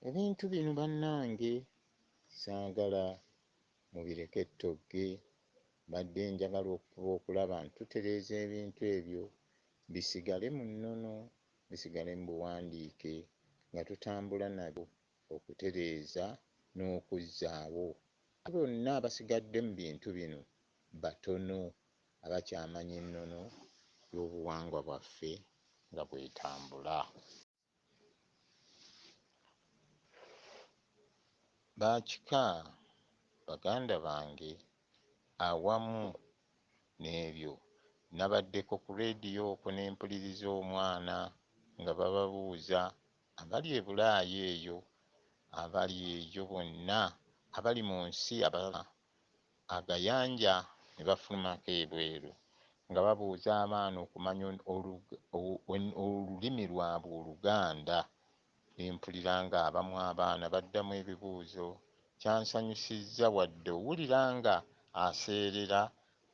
Ebintu bino bannange saagala mubireke ettogge, badde njagala okulaba ntutereeza ebintu ebyo bisigale mu nnono, bisigale mu buwandiike nga tutambula nabyo okutereeza n'okuzzaawo. Bonna abasigadde mu bintu bino batono abakyamanya ennono y'obuwangwa bwaffe nga bwetambula. Baakika baganda bange awamu n'ebyo nabaddeko ku leediyo okwo ne mpuliriza omwana nga bababuuza abali e Bulaaya eyo, abali eyo bonna abali mu nsi agayanja ne bafulumako ebweru nga babuuza abaana okumanya olulimi lwabwe Oluganda. Ne mpulira nga abamu abaana baddamu ebibuuzo. Kyansanyusizza wadde owulira nga aseerera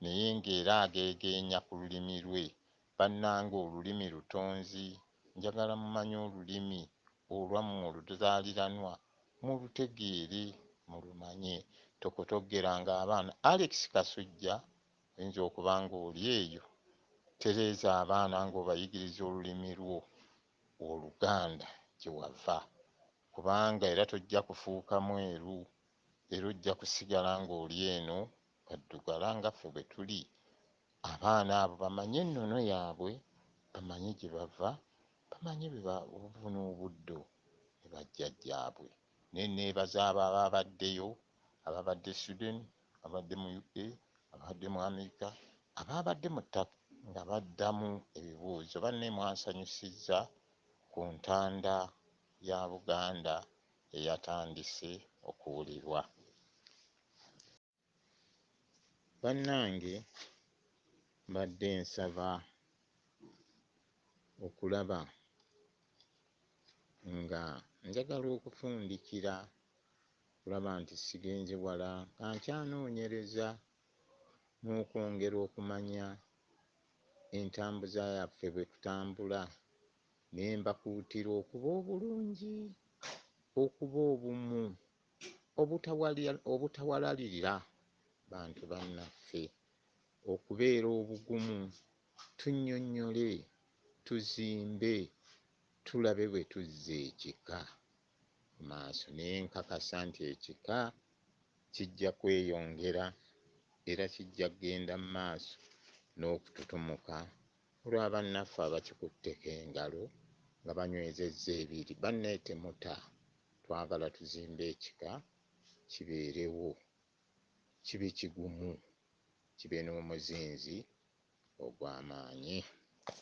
naye ng'era ageegeenya ku lulimi lwe. Bannange olulimi lutonzi, njagala mumanye olulimi olwammwe oluzaaliranwa mulutegeere, mulumanye. Tokotoggeranga abaana. Alex Kasujja oyinza okuba ng'oli eyo, tereeza abaana ng'obayigiriza olulimi lwo Oluganda gye wava, kubanga era tojja kufuuka mweru, era ojja kusigala ng'oli eno kaddugala nga ffe bwe tuli. Abaana abo bamanye ennono yaabwe, bamanye gye bava, bamanye obuvu n'obuddo ne bajjajjaabwe. Ne neebaza abo abaabaddeyo, abaabadde Sweden, abaabadde mu UK, abaabadde mu Amerika, abaabadde mu ttaka nga baddamu ebibuuzo. Banne mwansanyusizza ku ntanda ya Buganda eyatandise okuwulirwa. Bannange mbadde nsaba okulaba nga njagala okufundikira, kulaba nti sigenze wala, nga nkyanoonyereza n'okwongera okumanya entambuza yaffe bwe tutambula, ne mbakuutira okuba obulungi, okuba obumu, obutawalalirira bantu bannaffe, okubeera obugumu, tunnyonnyole, tuzimbe, tulabe bwe tuzza ekika mu maaso. Naye nkakasa nti ekika kijja kweyongera era kijja kgenda mu maaso n'okututumuka olwa bannaffe abakikutteko engalo nga banywezezza ebiri. Banne temuta, twagala tuzimbe ekika kibeerewo, kibe kigumu, kibe n'omuzinzi ogw'amaanyi.